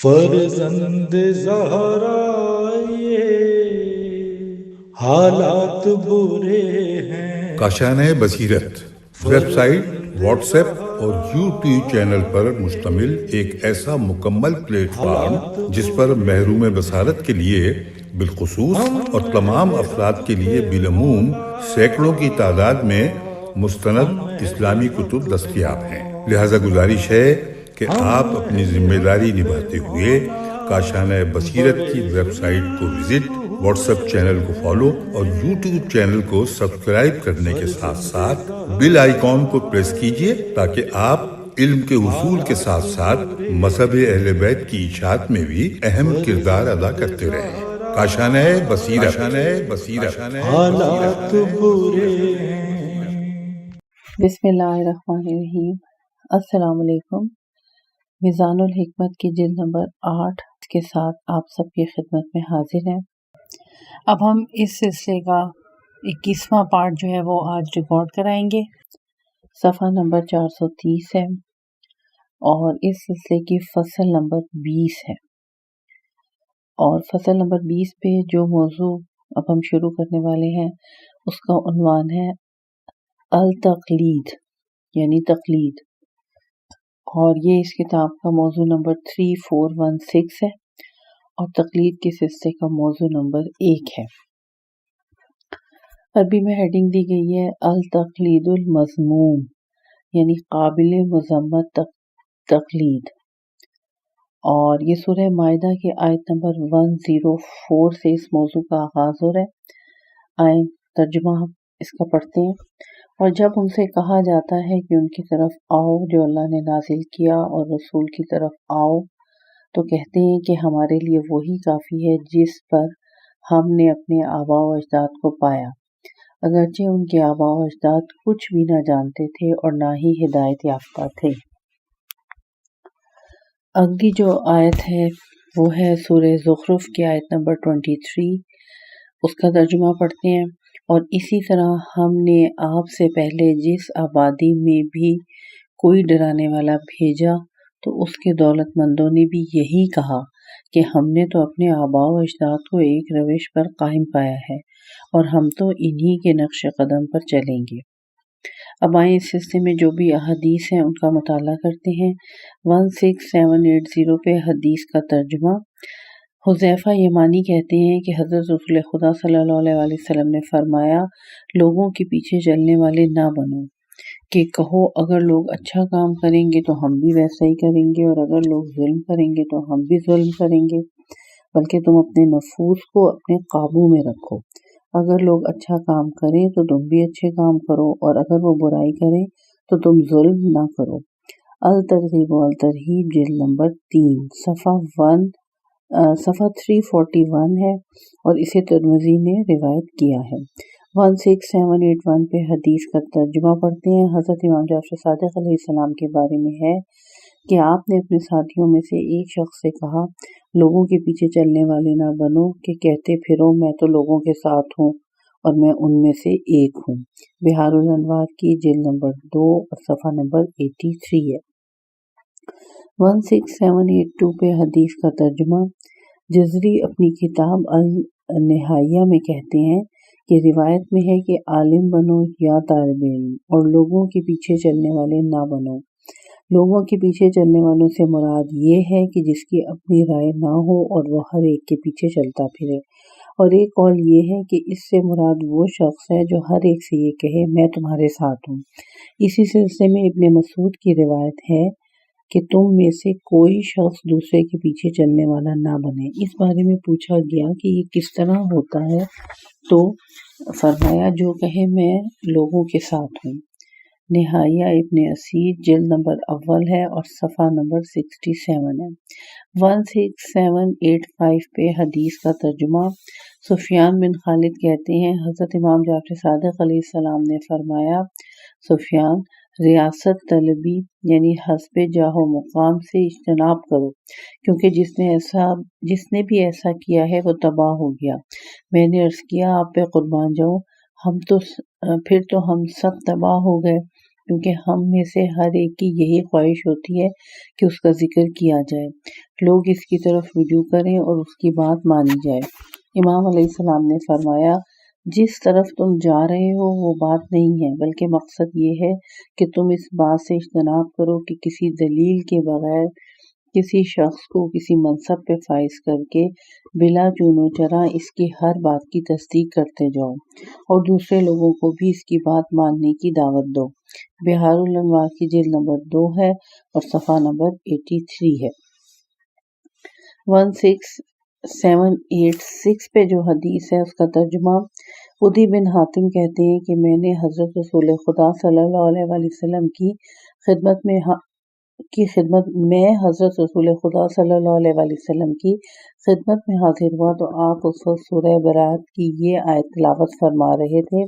فرزند زہرا یہ حالات برے ہیں۔ کاشانۂ بصیرت ویب سائٹ، واٹس ایپ اور یوٹیوب چینل پر مشتمل ایک ایسا مکمل پلیٹ فارم جس پر محروم بصارت کے لیے بالخصوص اور تمام افراد کے لیے بالعموم سینکڑوں کی تعداد میں مستند اسلامی کتب دستیاب ہیں۔ لہذا گزارش ہے کہ آپ اپنی ذمہ داری نبھاتے ہوئے کاشانۂ بصیرت کی ویب سائٹ کو وزٹ، واٹس ایپ چینل کو فالو اور یوٹیوب چینل کو سبسکرائب کرنے کے ساتھ ساتھ بیل آئیکن کو پریس کیجیے تاکہ آپ علم کے حصول کے ساتھ ساتھ مذہب اہل بیت کی اشاعت میں بھی اہم کردار ادا کرتے رہیں۔ کاشانۂ بصیرت۔ حالات برے ہیں۔ بسم اللہ الرحمن الرحیم۔ السلام علیکم۔ میزان الحکمت کی جلد نمبر 8 کے ساتھ آپ سب کی خدمت میں حاضر ہیں۔ اب ہم اس سلسلے کا 21واں پارٹ جو ہے وہ آج ریکارڈ کرائیں گے۔ صفحہ نمبر 430 ہے اور اس سلسلے کی فصل نمبر 20 ہے، اور فصل نمبر 20 پہ جو موضوع اب ہم شروع کرنے والے ہیں اس کا عنوان ہے التقلید، یعنی تقلید، اور یہ اس کتاب کا موضوع نمبر 3416 ہے اور تقلید کے سلسلے کا موضوع نمبر 1 ہے۔ عربی میں ہیڈنگ دی گئی ہے التقلید المذموم، یعنی قابل مذمت تقلید، اور یہ سورہ مائدہ کی آیت نمبر 104 سے اس موضوع کا آغاز ہو رہا ہے۔ آئیں ترجمہ اس کا پڑھتے ہیں۔ اور جب ان سے کہا جاتا ہے کہ ان کی طرف آؤ جو اللہ نے نازل کیا اور رسول کی طرف آؤ، تو کہتے ہیں کہ ہمارے لیے وہی کافی ہے جس پر ہم نے اپنے آباء و اجداد کو پایا، اگرچہ ان کے آباء و اجداد کچھ بھی نہ جانتے تھے اور نہ ہی ہدایت یافتہ تھے۔ اگلی جو آیت ہے وہ ہے سورہ زخرف کی آیت نمبر 23، اس کا ترجمہ پڑھتے ہیں۔ اور اسی طرح ہم نے آپ سے پہلے جس آبادی میں بھی کوئی ڈرانے والا بھیجا تو اس کے دولت مندوں نے بھی یہی کہا کہ ہم نے تو اپنے آباء و اجداد کو ایک روش پر قائم پایا ہے اور ہم تو انہی کے نقش قدم پر چلیں گے۔ اب آئیں اس سلسلے میں جو بھی احادیث ہیں ان کا مطالعہ کرتے ہیں۔ 16780 پہ حدیث کا ترجمہ۔ حذیفہ یمانی کہتے ہیں کہ حضرت رسول خدا صلی اللہ علیہ وآلہ وسلم نے فرمایا، لوگوں کے پیچھے چلنے والے نہ بنو، کہ کہو اگر لوگ اچھا کام کریں گے تو ہم بھی ویسا ہی کریں گے، اور اگر لوگ ظلم کریں گے تو ہم بھی ظلم کریں گے، بلکہ تم اپنے نفوس کو اپنے قابو میں رکھو۔ اگر لوگ اچھا کام کریں تو تم بھی اچھے کام کرو، اور اگر وہ برائی کریں تو تم ظلم نہ کرو۔ الترغیب والترہیب جلد نمبر 3 صفحہ 341 ہے اور اسے ترمذی نے روایت کیا ہے۔ 16781 پہ حدیث کا ترجمہ پڑھتے ہیں۔ حضرت امام جعفر صادق علیہ السلام کے بارے میں ہے کہ آپ نے اپنے ساتھیوں میں سے ایک شخص سے کہا، لوگوں کے پیچھے چلنے والے نہ بنو کہ کہتے پھرو میں تو لوگوں کے ساتھ ہوں اور میں ان میں سے ایک ہوں۔ بحار الانوار کی جلد نمبر 2 اور صفحہ نمبر 83 ہے۔ 16782 پہ حدیث کا ترجمہ۔ جزری اپنی کتاب النہائیہ میں کہتے ہیں کہ روایت میں ہے کہ عالم بنو یا طالب علم، اور لوگوں کے پیچھے چلنے والے نہ بنو۔ لوگوں کے پیچھے چلنے والوں سے مراد یہ ہے کہ جس کی اپنی رائے نہ ہو اور وہ ہر ایک کے پیچھے چلتا پھرے، اور ایک قول یہ ہے کہ اس سے مراد وہ شخص ہے جو ہر ایک سے یہ کہے میں تمہارے ساتھ ہوں۔ اسی سلسلے میں ابن مسعود کی روایت ہے کہ تم میں سے کوئی شخص دوسرے کے پیچھے چلنے والا نہ بنے۔ اس بارے میں پوچھا گیا کہ یہ کس طرح ہوتا ہے تو فرمایا جو کہے میں لوگوں کے ساتھ ہوں۔ نہائیہ ابن اسیر جلد نمبر 1 ہے اور صفحہ نمبر 67 ہے۔ 16785 پہ حدیث کا ترجمہ۔ سفیان بن خالد کہتے ہیں حضرت امام جعفر صادق علیہ السلام نے فرمایا، سفیان، ریاست طلبی یعنی حسب جاہ و مقام سے اجتناب کرو، کیونکہ جس نے بھی ایسا کیا ہے وہ تباہ ہو گیا۔ میں نے عرض کیا آپ پہ قربان جاؤں، پھر تو ہم سب تباہ ہو گئے۔ کیونکہ ہم میں سے ہر ایک کی یہی خواہش ہوتی ہے کہ اس کا ذکر کیا جائے، لوگ اس کی طرف رجوع کریں اور اس کی بات مانی جائے۔ امام علیہ السلام نے فرمایا، جس طرف تم جا رہے ہو وہ بات نہیں ہے، بلکہ مقصد یہ ہے کہ تم اس بات سے اجتناب کرو کہ کسی دلیل کے بغیر کسی شخص کو کسی منصب پہ فائز کر کے بلا چون و چرا اس کی ہر بات کی تصدیق کرتے جاؤ اور دوسرے لوگوں کو بھی اس کی بات ماننے کی دعوت دو۔ بہار الانوار کی جلد نمبر 2 ہے اور صفحہ نمبر 83 ہے۔ 16786 پہ جو حدیث ہے اس کا ترجمہ، عدی بن حاتم کہتے ہیں کہ میں نے حضرت رسول خدا صلی اللہ علیہ وسلم کی خدمت میں حضرت رسول خدا صلی اللہ علیہ وسلم کی خدمت میں حاضر ہوا تو آپ اس وقت سورہ برات کی یہ آیت تلاوت فرما رہے تھے،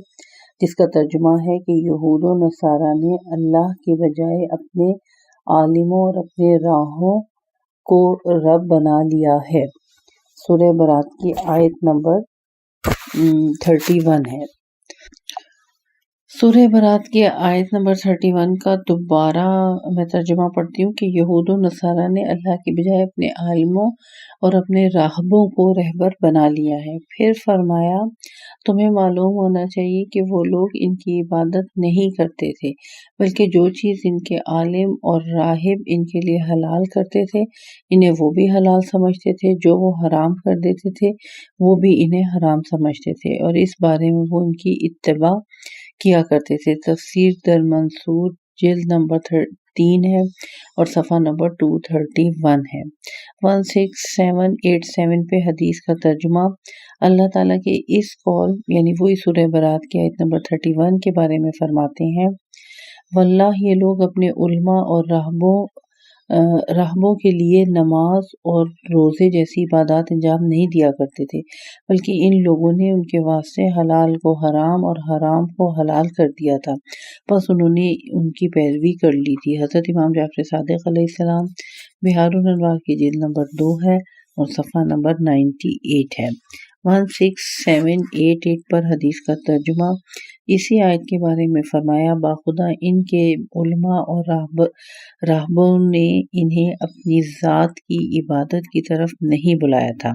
جس کا ترجمہ ہے کہ یہود و نصارہ نے اللہ کے بجائے اپنے عالموں اور اپنے راہوں کو رب بنا لیا ہے۔ سورہ برات کی آیت نمبر 31 ہے۔ سورہ برات کی آیت نمبر 31 کا دوبارہ میں ترجمہ پڑھتی ہوں کہ یہود و نصارہ نے اللہ کی بجائے اپنے عالموں اور اپنے راہبوں کو رہبر بنا لیا ہے۔ پھر فرمایا، تمہیں معلوم ہونا چاہیے کہ وہ لوگ ان کی عبادت نہیں کرتے تھے، بلکہ جو چیز ان کے عالم اور راہب ان کے لیے حلال کرتے تھے انہیں وہ بھی حلال سمجھتے تھے، جو وہ حرام کر دیتے تھے وہ بھی انہیں حرام سمجھتے تھے، اور اس بارے میں وہ ان کی اتباع کیا کرتے تھے۔ تفسیر در منصور جلد نمبر 3 ہے اور صفحہ نمبر 231 ہے۔ 16787 پہ حدیث کا ترجمہ، اللہ تعالیٰ کے اس قول یعنی وہی سورہ برات کی آیت نمبر 31 کے بارے میں فرماتے ہیں، واللہ یہ لوگ اپنے علماء اور راہبوں کے لیے نماز اور روزے جیسی عبادات انجام نہیں دیا کرتے تھے، بلکہ ان لوگوں نے ان کے واسطے حلال کو حرام اور حرام کو حلال کر دیا تھا، بس انہوں نے ان کی پیروی کر لی تھی۔ حضرت امام جعفر صادق علیہ السلام، بہار الانوار کی جلد نمبر 2 ہے اور صفحہ نمبر 98 ہے۔ 16788 پر حدیث کا ترجمہ، اسی آیت کے بارے میں فرمایا، باخدا ان کے علماء اور راہبوں نے انہیں اپنی ذات کی عبادت کی طرف نہیں بلایا تھا۔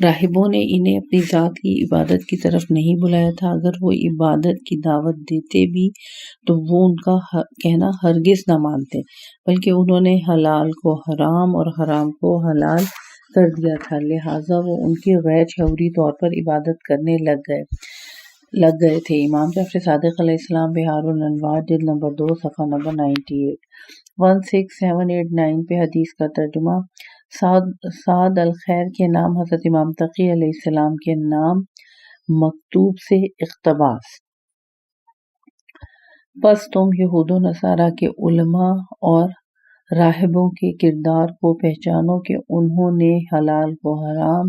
راہبوں نے انہیں اپنی ذات کی عبادت کی طرف نہیں بلایا تھا، اگر وہ عبادت کی دعوت دیتے بھی تو وہ ان کا کہنا ہرگز نہ مانتے، بلکہ انہوں نے حلال کو حرام اور حرام کو حلال کر دیا تھا، لہٰذا وہ ان کی غیر شعوری طور پر عبادت کرنے لگ گئے تھے۔ امام جعفر صادق علیہ السلام، بہار الانوار جلد نمبر 2 صفحہ نمبر 98۔ 16789 پہ حدیث کا ترجمہ، سعد الخیر کے نام حضرت امام تقی علیہ السلام کے نام مکتوب سے اقتباس۔ بس تم یہود و نصارہ کے علماء اور راہبوں کے کردار کو پہچانو کہ انہوں نے حلال کو حرام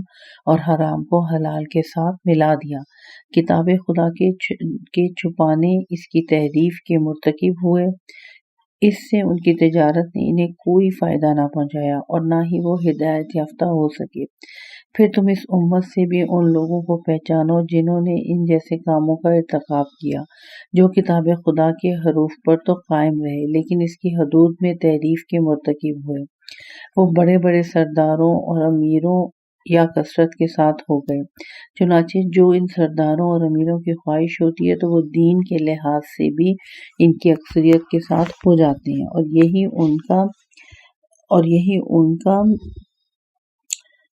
اور حرام کو حلال کے ساتھ ملا دیا، کتاب خدا کے چھپانے اس کی تحریف کے مرتکب ہوئے، اس سے ان کی تجارت نے انہیں کوئی فائدہ نہ پہنچایا اور نہ ہی وہ ہدایت یافتہ ہو سکے۔ پھر تم اس امت سے بھی ان لوگوں کو پہچانو جنہوں نے ان جیسے کاموں کا ارتکاب کیا، جو کتاب خدا کے حروف پر تو قائم رہے لیکن اس کی حدود میں تحریف کے مرتکب ہوئے۔ وہ بڑے بڑے سرداروں اور امیروں یا کثرت کے ساتھ ہو گئے، چنانچہ جو ان سرداروں اور امیروں کی خواہش ہوتی ہے تو وہ دین کے لحاظ سے بھی ان کی اکثریت کے ساتھ ہو جاتے ہیں، اور یہی ان کا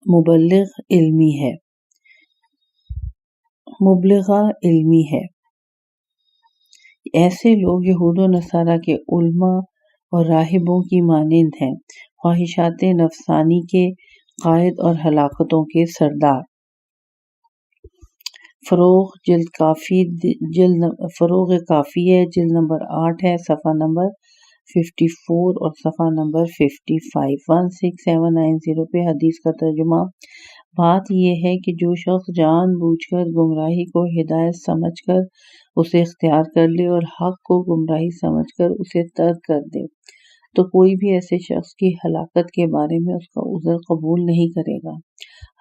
مبلغہ علمی ہے۔ ایسے لوگ یہود و نصارہ کے علماء اور راہبوں کی مانند ہیں، خواہشات نفسانی کے قائد اور ہلاکتوں کے سردار۔ فروغ کافی ہے، جلد نمبر 8 ہے، صفحہ نمبر 54 اور صفحہ نمبر 55۔ 16790 پہ حدیث کا ترجمہ، بات یہ ہے کہ جو شخص جان بوجھ کر گمراہی کو ہدایت سمجھ کر اسے اختیار کر لے اور حق کو گمراہی سمجھ کر اسے ترک کر دے تو کوئی بھی ایسے شخص کی ہلاکت کے بارے میں اس کا عذر قبول نہیں کرے گا۔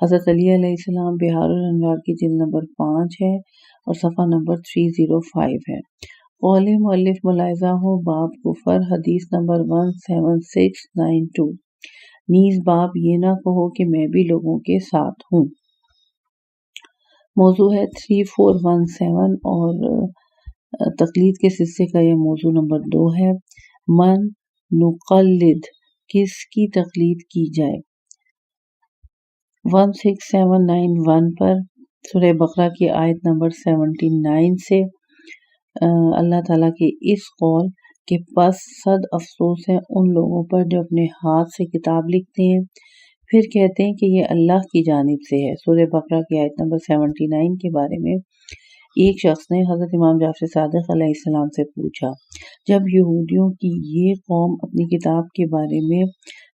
حضرت علی علیہ السلام، بہار الانوار کی جلد نمبر 5 ہے اور صفحہ نمبر 305 ہے۔ قول مؤلف ملاحظہ ہو باب کفر حدیث نمبر 17692 نیز باب یہ نہ کہو کہ میں بھی لوگوں کے ساتھ ہوں۔ موضوع ہے 3417 اور تقلید کے سلسلے کا یہ موضوع نمبر 2 ہے۔ من نقلد، کس کی تقلید کی جائے۔ 16791 پر سورہ بقرہ کی آیت نمبر 79 سے اللہ تعالیٰ کے اس قول کہ پس صد افسوس ہے ان لوگوں پر جو اپنے ہاتھ سے کتاب لکھتے ہیں پھر کہتے ہیں کہ یہ اللہ کی جانب سے ہے۔ سورہ بقرہ کی آیت نمبر 79 کے بارے میں ایک شخص نے حضرت امام جعفر صادق علیہ السلام سے پوچھا، جب یہودیوں کی یہ قوم اپنی کتاب کے بارے میں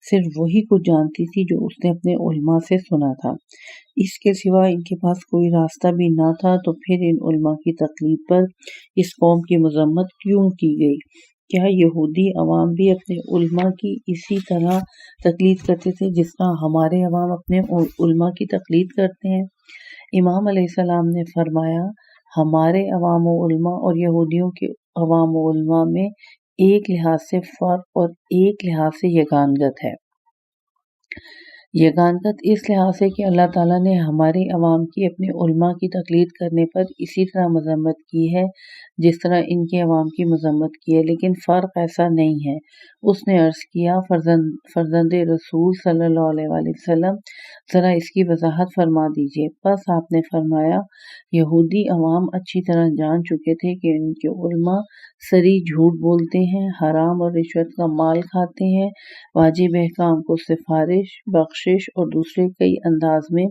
صرف وہی کچھ جانتی تھی جو اس نے اپنے علماء سے سنا تھا، اس کے سوا ان کے پاس کوئی راستہ بھی نہ تھا، تو پھر ان علماء کی تقلید پر اس قوم کی مذمت کیوں کی گئی؟ کیا یہودی عوام بھی اپنے علماء کی اسی طرح تقلید کرتے تھے جس طرح ہمارے عوام اپنے علماء کی تقلید کرتے ہیں؟ امام علیہ السلام نے فرمایا، ہمارے عوام و علماء اور یہودیوں کے عوام و علماء میں ایک لحاظ سے فرق اور ایک لحاظ سے یگانگت ہے۔ یگانگت اس لحاظ سے کہ اللہ تعالیٰ نے ہمارے عوام کی اپنے علماء کی تقلید کرنے پر اسی طرح مذمت کی ہے جس طرح ان کے عوام کی مذمت کی ہے، لیکن فرق ایسا نہیں ہے۔ اس نے عرض کیا، فرزند رسول صلی اللہ علیہ وآلہ وسلم ذرا اس کی وضاحت فرما دیجئے۔ پس آپ نے فرمایا، یہودی عوام اچھی طرح جان چکے تھے کہ ان کے علماء سری جھوٹ بولتے ہیں، حرام اور رشوت کا مال کھاتے ہیں، واجب احکام کو سفارش، بخشش اور دوسرے کئی انداز میں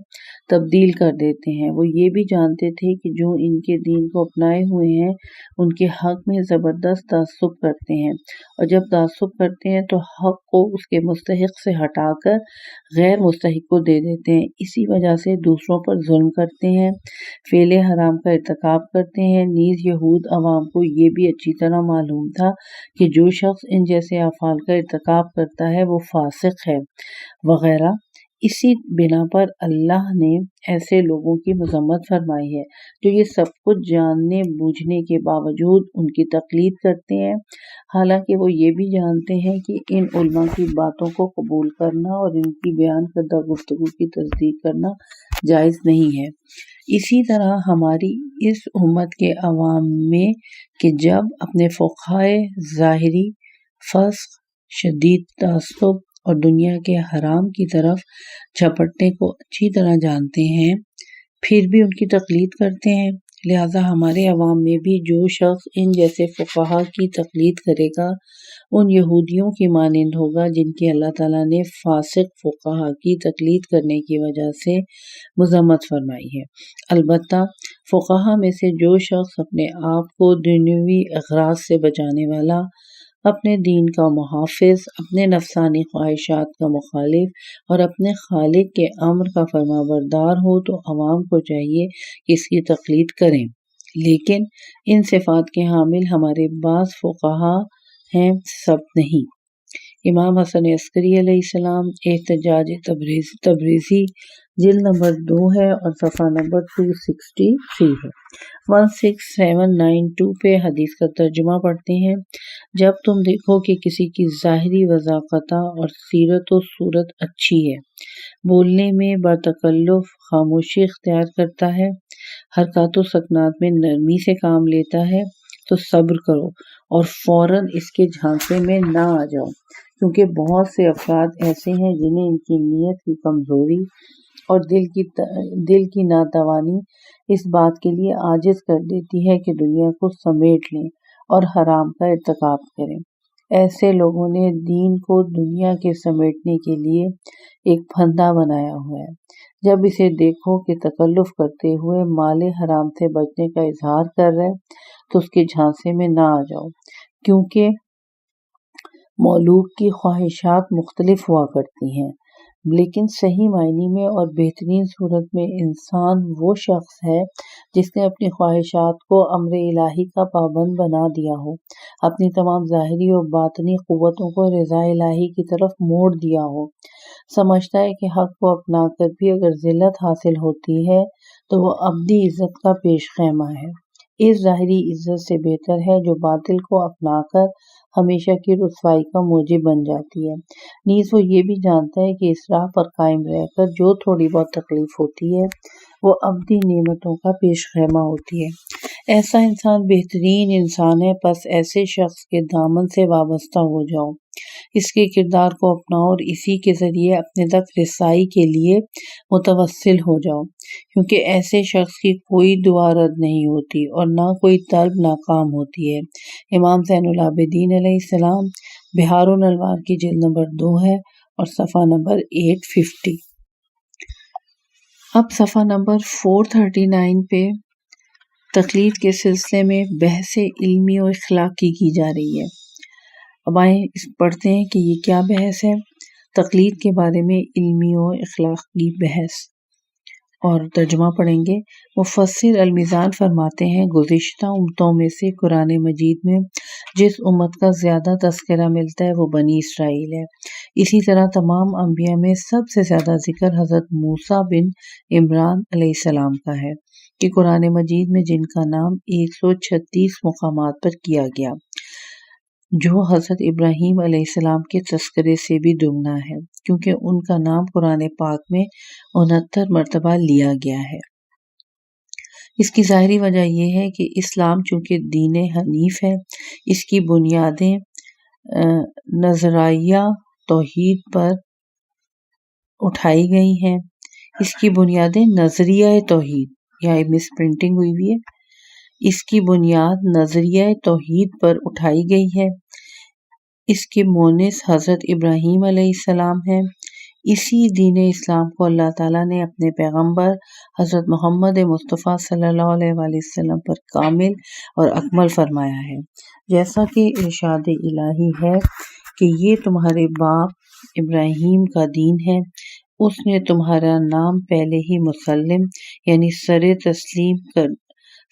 تبدیل کر دیتے ہیں۔ وہ یہ بھی جانتے تھے کہ جو ان کے دین کو اپنائے ہوئے ہیں ان کے حق میں زبردست تعصب کرتے ہیں، اور جب تعصب کرتے ہیں تو حق کو اس کے مستحق سے ہٹا کر غیر مستحق کو دے دیتے ہیں۔ اسی وجہ سے دوسروں پر ظلم کرتے ہیں، فعل حرام کا ارتکاب کرتے ہیں۔ نیز یہود عوام کو یہ بھی اچھی طرح معلوم تھا کہ جو شخص ان جیسے افعال کا ارتکاب کرتا ہے وہ فاسق ہے وغیرہ۔ اسی بنا پر اللہ نے ایسے لوگوں کی مذمت فرمائی ہے جو یہ سب کچھ جاننے بوجھنے کے باوجود ان کی تقلید کرتے ہیں، حالانکہ وہ یہ بھی جانتے ہیں کہ ان علماء کی باتوں کو قبول کرنا اور ان کی بیان کردہ گفتگو کی تصدیق کرنا جائز نہیں ہے۔ اسی طرح ہماری اس امت کے عوام میں کہ جب اپنے فقہائے ظاہری فسق، شدید تعصب اور دنیا کے حرام کی طرف جھپٹنے کو اچھی طرح جانتے ہیں پھر بھی ان کی تقلید کرتے ہیں، لہذا ہمارے عوام میں بھی جو شخص ان جیسے فقہا کی تقلید کرے گا ان یہودیوں کی مانند ہوگا جن کی اللہ تعالیٰ نے فاسق فقہا کی تقلید کرنے کی وجہ سے مذمت فرمائی ہے۔ البتہ فقہا میں سے جو شخص اپنے آپ کو دنیوی اغراض سے بچانے والا، اپنے دین کا محافظ، اپنے نفسانی خواہشات کا مخالف اور اپنے خالق کے امر کا فرمانبردار ہو تو عوام کو چاہیے کہ اس کی تقلید کریں، لیکن ان صفات کے حامل ہمارے بعض فقہا ہیں، سب نہیں۔ امام حسن عسکری علیہ السلام احتجاج تبریزی جلد نمبر 2 ہے اور صفحہ نمبر 263 ہے۔ 16792 پہ حدیث کا ترجمہ پڑھتے ہیں۔ جب تم دیکھو کہ کسی کی ظاہری وضاقتہ اور سیرت و صورت اچھی ہے، بولنے میں باتکلف خاموشی اختیار کرتا ہے، حرکات و سکنات میں نرمی سے کام لیتا ہے، تو صبر کرو اور فوراً اس کے جھانسے میں نہ آ جاؤ، کیونکہ بہت سے افراد ایسے ہیں جنہیں ان کی نیت کی کمزوری اور دل کی ناتوانی اس بات کے لیے عاجز کر دیتی ہے کہ دنیا کو سمیٹ لیں اور حرام کا ارتکاب کریں۔ ایسے لوگوں نے دین کو دنیا کے سمیٹنے کے لیے ایک پھندا بنایا ہوا ہے۔ جب اسے دیکھو کہ تکلف کرتے ہوئے مال حرام سے بچنے کا اظہار کر رہے تو اس کے جھانسے میں نہ آ جاؤ، کیونکہ مولوک کی خواہشات مختلف ہوا کرتی ہیں، لیکن صحیح معنی میں اور بہترین صورت میں انسان وہ شخص ہے جس نے اپنی خواہشات کو امر الہی کا پابند بنا دیا ہو، اپنی تمام ظاہری اور باطنی قوتوں کو رضا الہی کی طرف موڑ دیا ہو، سمجھتا ہے کہ حق کو اپنا کر بھی اگر ذلت حاصل ہوتی ہے تو وہ ابدی عزت کا پیش خیمہ ہے۔ اس ظاہری عزت سے بہتر ہے جو باطل کو اپنا کر ہمیشہ کی رسوائی کا موجب بن جاتی ہے۔ نیز وہ یہ بھی جانتا ہے کہ اس راہ پر قائم رہ کر جو تھوڑی بہت تکلیف ہوتی ہے وہ ابدی نعمتوں کا پیش خیمہ ہوتی ہے۔ ایسا انسان بہترین انسان ہے، پس ایسے شخص کے دامن سے وابستہ ہو جاؤ، اس کے کردار کو اپناؤ اور اسی کے ذریعے اپنے تک رسائی کے لیے متوسل ہو جاؤ، کیونکہ ایسے شخص کی کوئی دعا رد نہیں ہوتی اور نہ کوئی طلب ناکام ہوتی ہے۔ امام زین العابدین علیہ السلام، بحار الانوار کی جلد نمبر 2 ہے اور صفحہ نمبر 850۔ اب صفحہ نمبر 439 پہ تقلید کے سلسلے میں بحث علمی و اخلاقی کی جا رہی ہے۔ اب آئیں پڑھتے ہیں کہ یہ کیا بحث ہے۔ تقلید کے بارے میں علمی و اخلاقی بحث، اور ترجمہ پڑھیں گے۔ مفسر المیزان فرماتے ہیں، گزشتہ امتوں میں سے قرآن مجید میں جس امت کا زیادہ تذکرہ ملتا ہے وہ بنی اسرائیل ہے۔ اسی طرح تمام انبیاء میں سب سے زیادہ ذکر حضرت موسیٰ بن عمران علیہ السلام کا ہے کہ قرآن مجید میں جن کا نام 136 مقامات پر کیا گیا، جو حضرت ابراہیم علیہ السلام کے تذکرے سے بھی دگنا ہے، کیونکہ ان کا نام قرآن پاک میں 69 مرتبہ لیا گیا ہے۔ اس کی ظاہری وجہ یہ ہے کہ اسلام چونکہ دین حنیف ہے، اس کی بنیادیں نظریہ توحید پر اٹھائی گئی ہیں۔ اس کی بنیادیں نظریہ توحید، یا مس پرنٹنگ ہوئی ہے، اس کی بنیاد نظریہ توحید پر اٹھائی گئی ہے۔ اس کے مونس حضرت ابراہیم علیہ السلام ہیں۔ اسی دین اسلام کو اللہ تعالیٰ نے اپنے پیغمبر حضرت محمد مصطفیٰ صلی اللہ علیہ وآلہ وسلم پر کامل اور اکمل فرمایا ہے، جیسا کہ ارشاد الہی ہے کہ یہ تمہارے باپ ابراہیم کا دین ہے، اس نے تمہارا نام پہلے ہی مسلم یعنی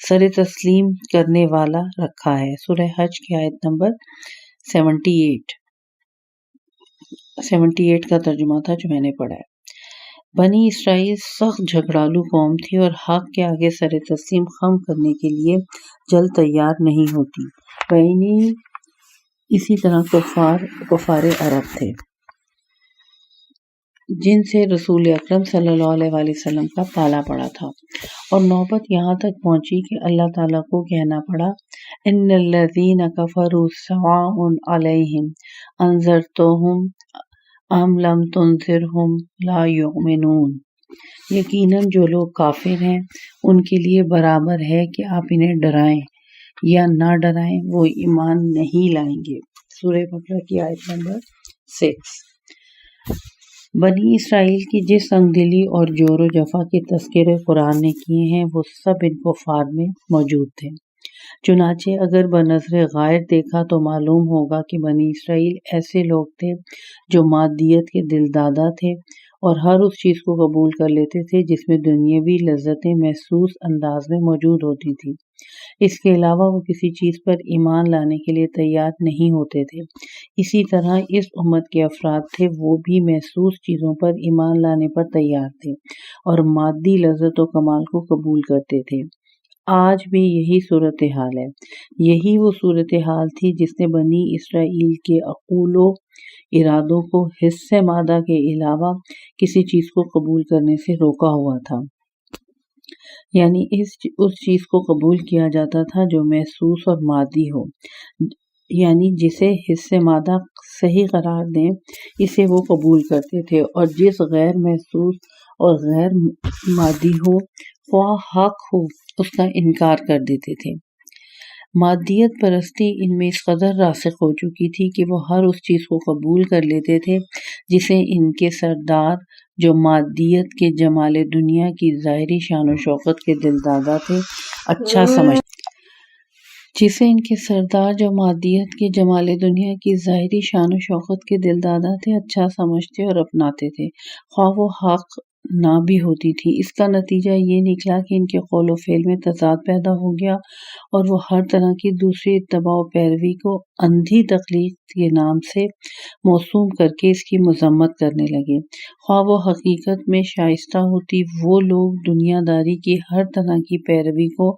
سر تسلیم کرنے والا رکھا ہے۔ سورہ حج کی آیت نمبر 78 کا ترجمہ تھا جو میں نے پڑھا ہے۔ بنی اسرائیل سخت جھگڑالو قوم تھی اور حق کے آگے سر تسلیم خم کرنے کے لیے جلد تیار نہیں ہوتی۔ اسی طرح کفار عرب تھے جن سے رسول اکرم صلی اللہ علیہ وآلہ وسلم کا پالا پڑا تھا، اور نوبت یہاں تک پہنچی کہ اللہ تعالیٰ کو کہنا پڑا، ان الذین کفروا سواء علیہم انذرتہم ام لم تنذرہم لا یؤمنون۔ یقیناً جو لوگ کافر ہیں ان کے لیے برابر ہے کہ آپ انہیں ڈرائیں یا نہ ڈرائیں، وہ ایمان نہیں لائیں گے۔ سورہ بقرہ کی آیت نمبر 6۔ بنی اسرائیل کی جس سنگ دلی اور جور و جفا کے تذکرے قرآن نے کیے ہیں وہ سب ان کفار میں موجود تھے۔ چنانچہ اگر بنظر غائب دیکھا تو معلوم ہوگا کہ بنی اسرائیل ایسے لوگ تھے جو مادیت کے دل دادا تھے اور ہر اس چیز کو قبول کر لیتے تھے جس میں دنیاوی لذتیں محسوس انداز میں موجود ہوتی تھی۔ اس کے علاوہ وہ کسی چیز پر ایمان لانے کے لیے تیار نہیں ہوتے تھے۔ اسی طرح اس امت کے افراد تھے، وہ بھی محسوس چیزوں پر ایمان لانے پر تیار تھے اور مادی لذت و کمال کو قبول کرتے تھے۔ آج بھی یہی صورتحال ہے۔ یہی وہ صورتحال تھی جس نے بنی اسرائیل کے عقول و ارادوں کو حس مادہ کے علاوہ کسی چیز کو قبول کرنے سے روکا ہوا تھا، یعنی اس چیز کو قبول کیا جاتا تھا جو محسوس اور مادی ہو، یعنی جسے حس مادہ صحیح قرار دیں اسے وہ قبول کرتے تھے، اور جس غیر محسوس اور غیر مادی ہو خواہ حق ہو اس کا انکار کر دیتے تھے۔ مادیت پرستی ان میں اس قدر راسخ ہو چکی تھی کہ وہ ہر اس چیز کو قبول کر لیتے تھے جسے ان کے سردار جو مادیت کے جمال دنیا کی ظاہری شان و شوکت کے دلدادہ تھے اچھا سمجھتے اور اپناتے تھے، خواہ وہ حق نہ بھی ہوتی تھی۔ اس کا نتیجہ یہ نکلا کہ ان کے قول و فعل میں تضاد پیدا ہو گیا اور وہ ہر طرح کی دوسری اتباع و پیروی کو اندھی تقلید کے نام سے موسوم کر کے اس کی مذمت کرنے لگے۔ خواہ وہ حقیقت میں شائستہ ہوتی، وہ لوگ دنیا داری کی ہر طرح کی پیروی کو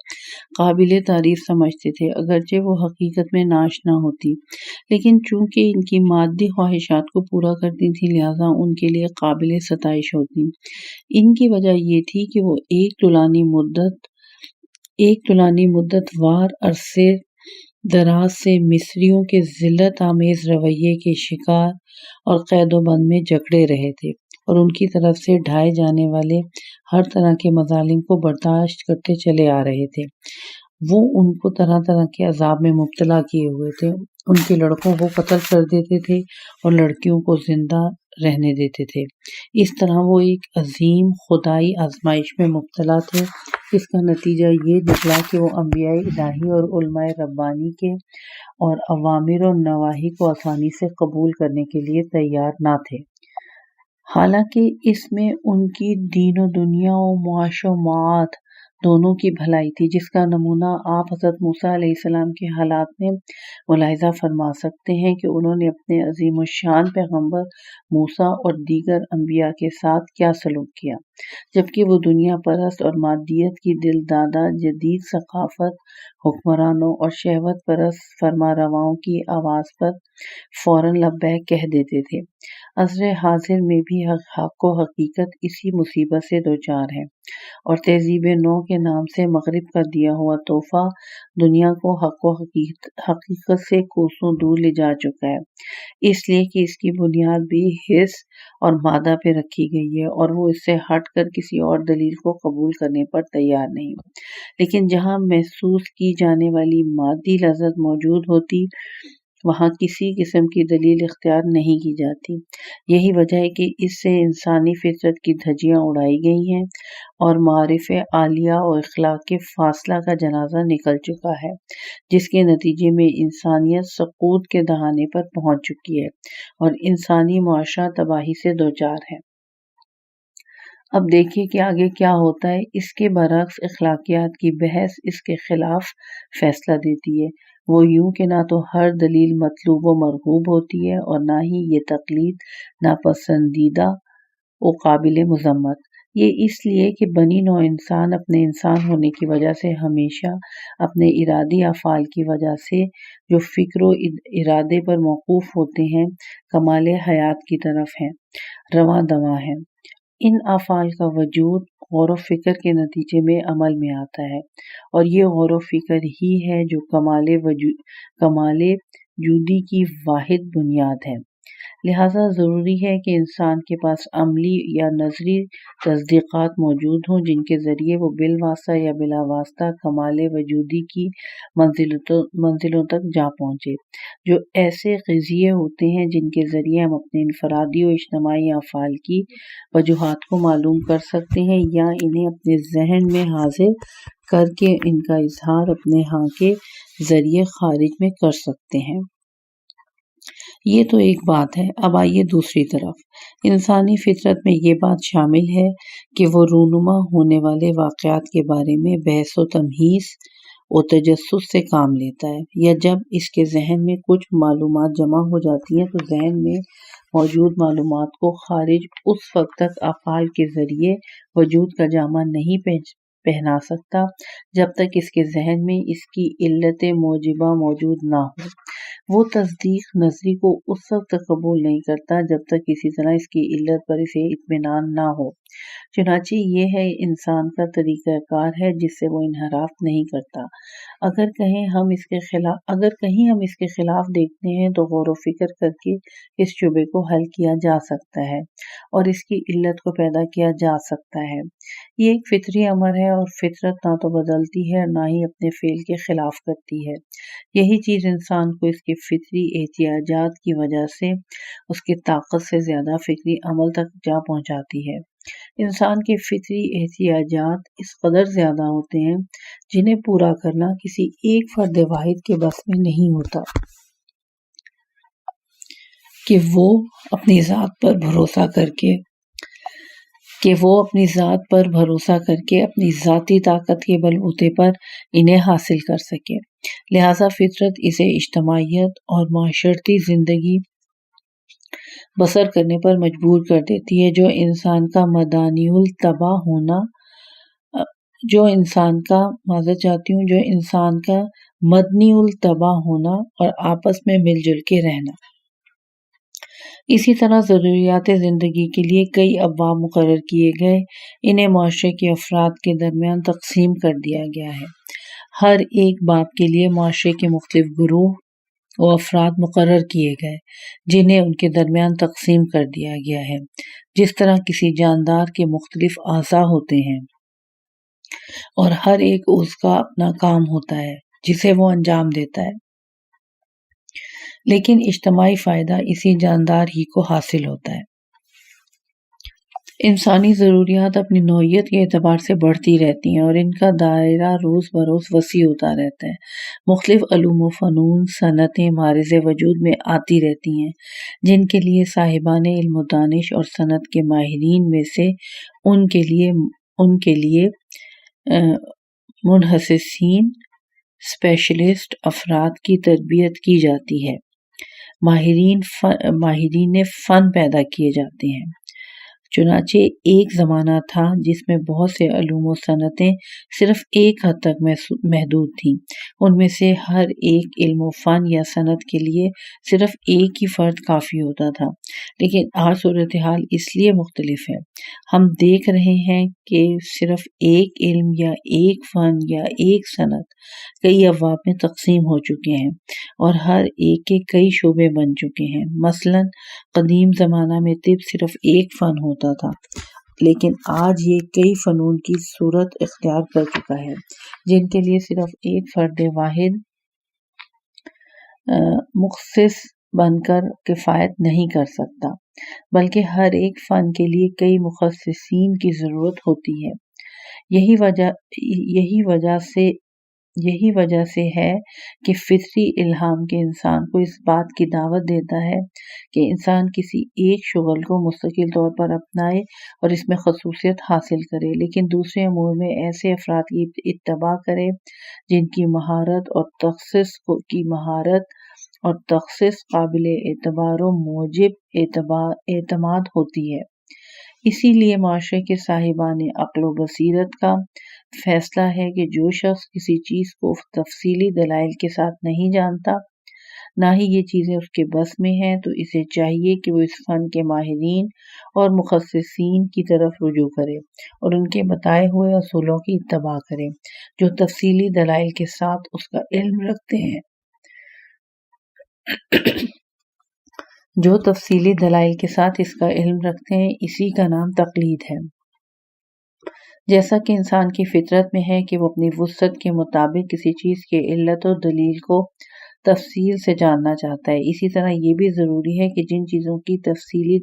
قابل تعریف سمجھتے تھے، اگرچہ وہ حقیقت میں ناشنا ہوتی، لیکن چونکہ ان کی مادی خواہشات کو پورا کرتی تھی لہذا ان کے لیے قابل ستائش ہوتی۔ ان کی وجہ یہ تھی کہ وہ ایک طولانی مدت وار عرصے دراز سے مصریوں کے ذلت آمیز رویے کے شکار اور قید و بند میں جکڑے رہے تھے اور ان کی طرف سے ڈھائے جانے والے ہر طرح کے مظالم کو برداشت کرتے چلے آ رہے تھے۔ وہ ان کو طرح طرح کے عذاب میں مبتلا کیے ہوئے تھے، ان کے لڑکوں کو قتل کر دیتے تھے اور لڑکیوں کو زندہ رہنے دیتے تھے۔ اس طرح وہ ایک عظیم خدائی آزمائش میں مبتلا تھے۔ اس کا نتیجہ یہ نکلا کہ وہ انبیاء الہی اور علماء ربانی کے اور اوامر و نواہی کو آسانی سے قبول کرنے کے لیے تیار نہ تھے، حالانکہ اس میں ان کی دین و دنیا و معاش و معاد دونوں کی بھلائی تھی، جس کا نمونہ آپ حضرت موسیٰ علیہ السلام کے حالات میں ملاحظہ فرما سکتے ہیں کہ انہوں نے اپنے عظیم الشان پیغمبر موسیٰ اور دیگر انبیاء کے ساتھ کیا سلوک کیا، جبکہ وہ دنیا پرست اور مادیت کی دل دادہ جدید ثقافت حکمرانوں اور شہوت پرست فرما رواؤں کی آواز پر فوراً لبیک کہہ دیتے تھے۔ عصر حاضر میں بھی حق و حقیقت اسی مصیبت سے دوچار ہے، اور تہذیب نو کے نام سے مغرب کا دیا ہوا تحفہ دنیا کو حق و حقیقت سے کوسوں دور لے جا چکا ہے، اس لیے کہ اس کی بنیاد بھی حس اور مادہ پہ رکھی گئی ہے اور وہ اس سے ہٹ کر کسی اور دلیل کو قبول کرنے پر تیار نہیں۔ لیکن جہاں محسوس کی جانے والی مادی لذت موجود ہوتی وہاں کسی قسم کی دلیل اختیار نہیں کی جاتی۔ یہی وجہ ہے کہ اس سے انسانی فطرت کی دھجیاں اڑائی گئی ہیں اور معارف عالیہ اور اخلاق کے فاصلہ کا جنازہ نکل چکا ہے، جس کے نتیجے میں انسانیت سقوط کے دہانے پر پہنچ چکی ہے اور انسانی معاشرہ تباہی سے دوچار ہے۔ اب دیکھیے کہ آگے کیا ہوتا ہے۔ اس کے برعکس اخلاقیات کی بحث اس کے خلاف فیصلہ دیتی ہے۔ وہ یوں کہ نہ تو ہر دلیل مطلوب و مرغوب ہوتی ہے اور نہ ہی یہ تقلید ناپسندیدہ و قابل مذمت۔ یہ اس لیے کہ بنی نوع انسان اپنے انسان ہونے کی وجہ سے ہمیشہ اپنے ارادی افعال کی وجہ سے جو فکر و ارادے پر موقوف ہوتے ہیں کمال حیات کی طرف ہیں، رواں دواں ہیں۔ ان افعال کا وجود غور و فکر کے نتیجے میں عمل میں آتا ہے اور یہ غور و فکر ہی ہے جو کمال جودی کی واحد بنیاد ہے۔ لہٰذا ضروری ہے کہ انسان کے پاس عملی یا نظری تصدیقات موجود ہوں جن کے ذریعے وہ بالواسطہ یا بلا واسطہ کمال وجودی کی منزلوں تک جا پہنچے، جو ایسے قضیے ہوتے ہیں جن کے ذریعے ہم اپنے انفرادی و اجتماعی افعال کی وجوہات کو معلوم کر سکتے ہیں یا انہیں اپنے ذہن میں حاضر کر کے ان کا اظہار اپنے ہاں کے ذریعے خارج میں کر سکتے ہیں۔ یہ تو ایک بات ہے۔ اب آئیے دوسری طرف، انسانی فطرت میں یہ بات شامل ہے کہ وہ رونما ہونے والے واقعات کے بارے میں بحث و تمحیص و تجسس سے کام لیتا ہے، یا جب اس کے ذہن میں کچھ معلومات جمع ہو جاتی ہیں تو ذہن میں موجود معلومات کو خارج اس وقت تک افعال کے ذریعے وجود کا جامہ نہیں پہنا سکتا جب تک اس کے ذہن میں اس کی علت موجبہ موجود نہ ہو۔ وہ تصدیق نظری کو اس وقت تک قبول نہیں کرتا جب تک کسی طرح اس کی علت پر اسے اطمینان نہ ہو۔ چنانچہ یہ ہے انسان کا طریقہ کار ہے جس سے وہ انحراف نہیں کرتا۔ اگر کہیں ہم اس کے خلاف دیکھتے ہیں تو غور و فکر کر کے اس شبے کو حل کیا جا سکتا ہے اور اس کی علت کو پیدا کیا جا سکتا ہے۔ یہ ایک فطری امر ہے اور فطرت نہ تو بدلتی ہے اور نہ ہی اپنے فعل کے خلاف کرتی ہے۔ یہی چیز انسان کو اس کے فطری احتیاجات کی وجہ سے اس کی طاقت سے زیادہ فکری عمل تک جا پہنچاتی ہے۔ انسان کے فطری احتیاجات اس قدر زیادہ ہوتے ہیں جنہیں پورا کرنا کسی ایک فرد واحد کے بس میں نہیں ہوتا کہ وہ اپنی ذات پر بھروسہ کر کے کہ وہ اپنی ذات پر بھروسہ کر کے اپنی ذاتی طاقت کے بلبوتے پر انہیں حاصل کر سکے۔ لہٰذا فطرت اسے اجتماعیت اور معاشرتی زندگی بسر کرنے پر مجبور کر دیتی ہے، جو انسان کا مدنی الطبع ہونا اور آپس میں مل جل کے رہنا۔ اسی طرح ضروریات زندگی کے لیے کئی ابواب مقرر کیے گئے، انہیں معاشرے کے افراد کے درمیان تقسیم کر دیا گیا ہے۔ ہر ایک باب کے لیے معاشرے کے مختلف گروہ و افراد مقرر کیے گئے، جنہیں ان کے درمیان تقسیم کر دیا گیا ہے، جس طرح کسی جاندار کے مختلف اعضاء ہوتے ہیں اور ہر ایک عضو کا اپنا کام ہوتا ہے جسے وہ انجام دیتا ہے، لیکن اجتماعی فائدہ اسی جاندار ہی کو حاصل ہوتا ہے۔ انسانی ضروریات اپنی نوعیت کے اعتبار سے بڑھتی رہتی ہیں اور ان کا دائرہ روز بروز وسیع ہوتا رہتا ہے۔ مختلف علوم و فنون، صنعتیں معرض وجود میں آتی رہتی ہیں، جن کے لیے صاحبان علم و دانش اور صنعت کے ماہرین میں سے ان کے لیے منحصین اسپیشلسٹ افراد کی تربیت کی جاتی ہے۔ ماہرین فن پیدا کیے جاتے ہیں۔ چنانچہ ایک زمانہ تھا جس میں بہت سے علوم و صنعتیں صرف ایک حد تک محدود تھیں، ان میں سے ہر ایک علم و فن یا صنعت کے لیے صرف ایک ہی فرد کافی ہوتا تھا، لیکن آج صورتحال اس لیے مختلف ہے۔ ہم دیکھ رہے ہیں کہ صرف ایک علم یا ایک فن یا ایک صنعت کئی ابواب میں تقسیم ہو چکے ہیں اور ہر ایک کے کئی شعبے بن چکے ہیں۔ مثلاً قدیم زمانہ میں طب صرف ایک فن ہوتا تھا، لیکن آج یہ کئی فنون کی صورت اختیار کر چکا ہے، جن کے لیے صرف ایک فرد واحد مختص بن کر کفایت نہیں کر سکتا، بلکہ ہر ایک فن کے لیے کئی مختصین کی ضرورت ہوتی ہے۔ یہی وجہ سے ہے کہ فطری الہام کے انسان کو اس بات کی دعوت دیتا ہے کہ انسان کسی ایک شغل کو مستقل طور پر اپنائے اور اس میں خصوصیت حاصل کرے، لیکن دوسرے امور میں ایسے افراد کی اتباع کرے جن کی مہارت اور تخصص قابل اعتبار و موجب اعتماد ہوتی ہے۔ اسی لیے معاشرے کے صاحبان عقل و بصیرت کا فیصلہ ہے کہ جو شخص کسی چیز کو تفصیلی دلائل کے ساتھ نہیں جانتا، نہ ہی یہ چیزیں اس کے بس میں ہیں، تو اسے چاہیے کہ وہ اس فن کے ماہرین اور مختصین کی طرف رجوع کرے اور ان کے بتائے ہوئے اصولوں کی اتباع کرے، جو تفصیلی دلائل کے ساتھ اس کا علم رکھتے ہیں۔ اسی کا نام تقلید ہے۔ جیسا کہ انسان کی فطرت میں ہے کہ وہ اپنی وسعت کے مطابق کسی چیز کے علت و دلیل کو تفصیل سے جاننا چاہتا ہے، اسی طرح یہ بھی ضروری ہے کہ جن چیزوں کی تفصیلی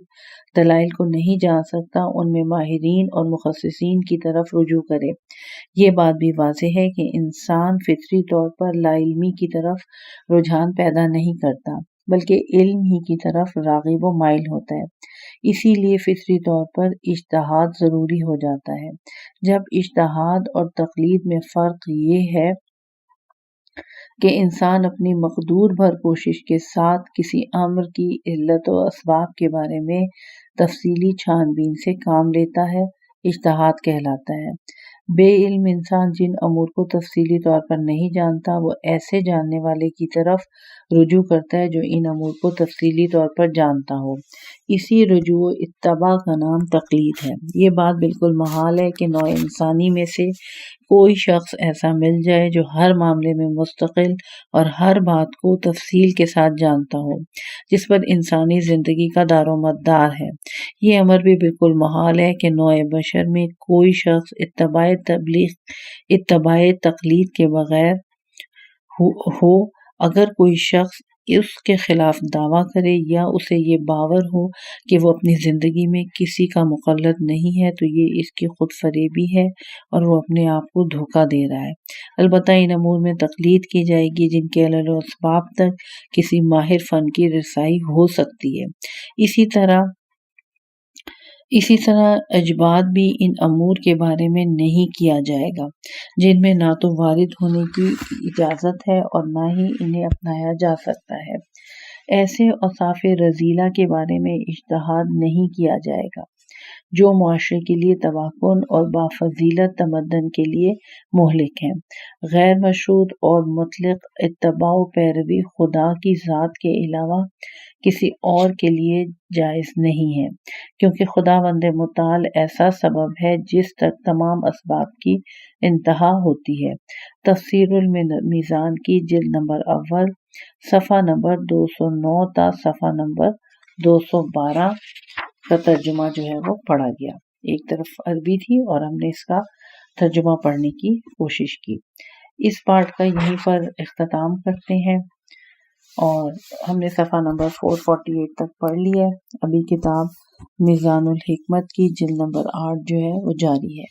دلائل کو نہیں جان سکتا، ان میں ماہرین اور مختصین کی طرف رجوع کرے۔ یہ بات بھی واضح ہے کہ انسان فطری طور پر لا علمی کی طرف رجحان پیدا نہیں کرتا، بلکہ علم ہی کی طرف راغب و مائل ہوتا ہے۔ اسی لیے فطری طور پر اجتہاد ضروری ہو جاتا ہے۔ جب اجتہاد اور تقلید میں فرق یہ ہے کہ انسان اپنی مقدور بھر کوشش کے ساتھ کسی امر کی علت و اسباب کے بارے میں تفصیلی چھان بین سے کام لیتا ہے، اجتہاد کہلاتا ہے۔ بے علم انسان جن امور کو تفصیلی طور پر نہیں جانتا، وہ ایسے جاننے والے کی طرف رجوع کرتا ہے جو ان امور کو تفصیلی طور پر جانتا ہو۔ اسی رجوع و اتباع کا نام تقلید ہے۔ یہ بات بالکل محال ہے کہ نوع انسانی میں سے کوئی شخص ایسا مل جائے جو ہر معاملے میں مستقل اور ہر بات کو تفصیل کے ساتھ جانتا ہو، جس پر انسانی زندگی کا دار و مدار ہے۔ یہ امر بھی بالکل محال ہے کہ نوع بشر میں کوئی شخص اتباع تقلید کے بغیر ہو۔ اگر کوئی شخص اس کے خلاف دعویٰ کرے یا اسے یہ باور ہو کہ وہ اپنی زندگی میں کسی کا مقلد نہیں ہے، تو یہ اس کی خود فریبی ہے اور وہ اپنے آپ کو دھوکہ دے رہا ہے۔ البتہ ان امور میں تقلید کی جائے گی جن کے علل و اسباب تک کسی ماہر فن کی رسائی ہو سکتی ہے۔ اسی طرح اسی طرح اجباد بھی ان امور کے بارے میں نہیں کیا جائے گا جن میں نہ تو وارد ہونے کی اجازت ہے اور نہ ہی انہیں اپنایا جا سکتا ہے۔ ایسے اوصاف رذیلہ کے بارے میں اجتہاد نہیں کیا جائے گا جو معاشرے کے لیے تباہکن اور بافضیلت تمدن کے لیے مہلک ہیں۔ غیر مشروط اور مطلق اتباع و پیروی خدا کی ذات کے علاوہ کسی اور کے لیے جائز نہیں ہے، کیونکہ خداوند متعال ایسا سبب ہے جس تک تمام اسباب کی انتہا ہوتی ہے۔ تفسیر المیزان کی جلد نمبر اول صفحہ نمبر 209 تا صفحہ نمبر 212 کا ترجمہ جو ہے وہ پڑھا گیا۔ ایک طرف عربی تھی اور ہم نے اس کا ترجمہ پڑھنے کی کوشش کی۔ اس پارٹ کا یہیں پر اختتام کرتے ہیں اور ہم نے صفحہ نمبر 448 تک پڑھ لیا ہے۔ ابھی کتاب میزان الحکمت کی جلد نمبر 8 جو ہے وہ جاری ہے۔